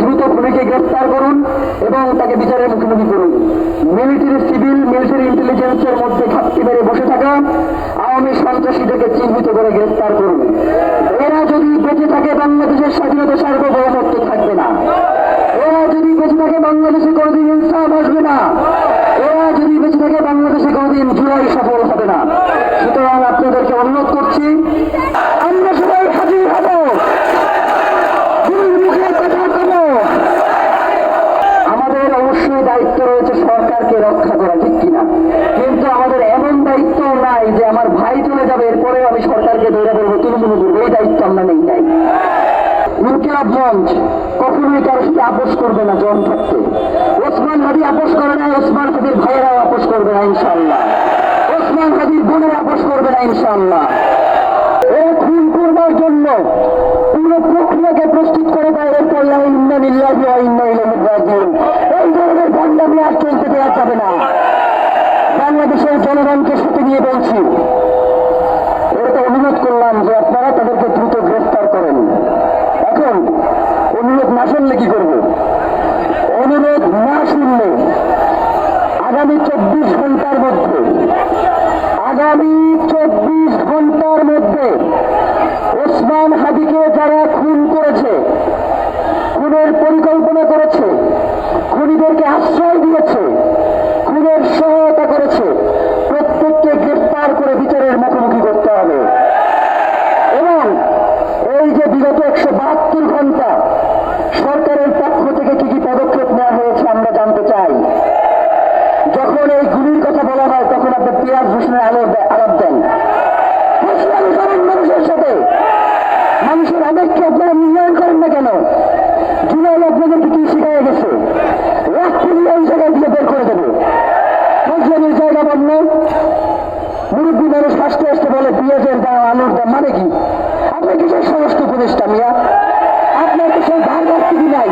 দ্রুত খুনিকে গ্রেফতার করুন এবং তাকে বিচারের মুখোমুখি করুন। মিলিটারি সিভিল মিলিটারি ইন্টেলিজেন্সের মধ্যে ঘাপটি মেরে বসে থাকা আওয়ামী সন্ত্রাসীদেরকে চিহ্নিত করে গ্রেফতার করুন। এরা যদি বেঁচে থাকে বাংলাদেশের স্বাধীনতা সার্বভৌমত্ব থাকবে না। এরা যদি বেঁচে থাকে বাংলাদেশে কোনোদিন ইনসাফ আসবে না। এরা যদি বেঁচে থাকে বাংলাদেশে কোনোদিন জুলাই সফল হবে না। সুতরাং আপনাদেরকে অনুরোধ করছি, আমরা সবাই হাজির হব, মুখে কথা কব। আমাদের অবশ্যই দায়িত্ব রয়েছে সরকারকে রক্ষা করা, ঠিক কিনা? কিন্তু আমাদের এমন দায়িত্ব নাই যে আমার ভাই চলে যাবে এরপরেও আমি সরকারকে ধরে বলবো তৃণমূল করবো, এই দায়িত্ব আমরা নেই নাই। ইনকিলাব মঞ্চ কখনোই কারোর সাথে আপোষ করবে না জন থাকতে। ওসমান হাদি আপোষ করে না, ওসমান হাদির ভাইয়েরাও আপোষ করবে না ইনশাআল্লাহ। ওসমান হাদির বোনেরা আপোষ করবে না ইনশাআল্লাহ। এ খুন করবার জন্য পুরো প্রক্রিয়াকে প্রস্তুত করে দেয়, এরপর ইন্না লিল্লাহি ওয়া ইন্না ইলাইহি রাজিউন। এই ধরনের ভণ্ডামি আর চলতে দেওয়া যাবে না। বাংলাদেশের জনগণকে সাথে নিয়ে বলছি, এটা অনুরোধ করলাম যে আপনারা তাদেরকে দ্রুত গ্রেফতার করেন। এখন অনুরোধ না শুনলে কি করবো? অনুরোধ না শুনলে আগামী 24 ঘন্টার মধ্যে ওসমান হাদিকে যারা খুন করেছে, খুনের পরিকল্পনা করেছে, খুনিদেরকে আশ্রয় দিয়েছে, খুনের সহায়তা করেছে, প্রত্যেককে গ্রেফতার করে বিচারের মুখোমুখি করতে হবে। এবং এই যে বিগত 172 ঘন্টা সরকারের পক্ষ থেকে কি কি পদক্ষেপ নেওয়া হয়েছে আমরা জানতে চাই। যখন এই গুলির কথা বলা হয় তখন আপনি পিয়াজ রসুনের আলাপ দেন, মানুষের সাথে মানুষের আবেগকে আপনারা মূল্যায়ন করেন না কেন? জুলাই আপনাদেরকে কি শিখাই গেছে? রাজপুরি এই জায়গায় দিয়ে বের করে দেবে, মজলিসের জায়গা বন্ধ। মুরব্বী মানুষ হাসতে হাসতে বলে পেঁয়াজের দাম, আলুর দাম, মানে কি? আপনি কিসের সমস্ত উপদেষ্টা মিয়া? আপনার তো সেই ধার বাড়তি নাই।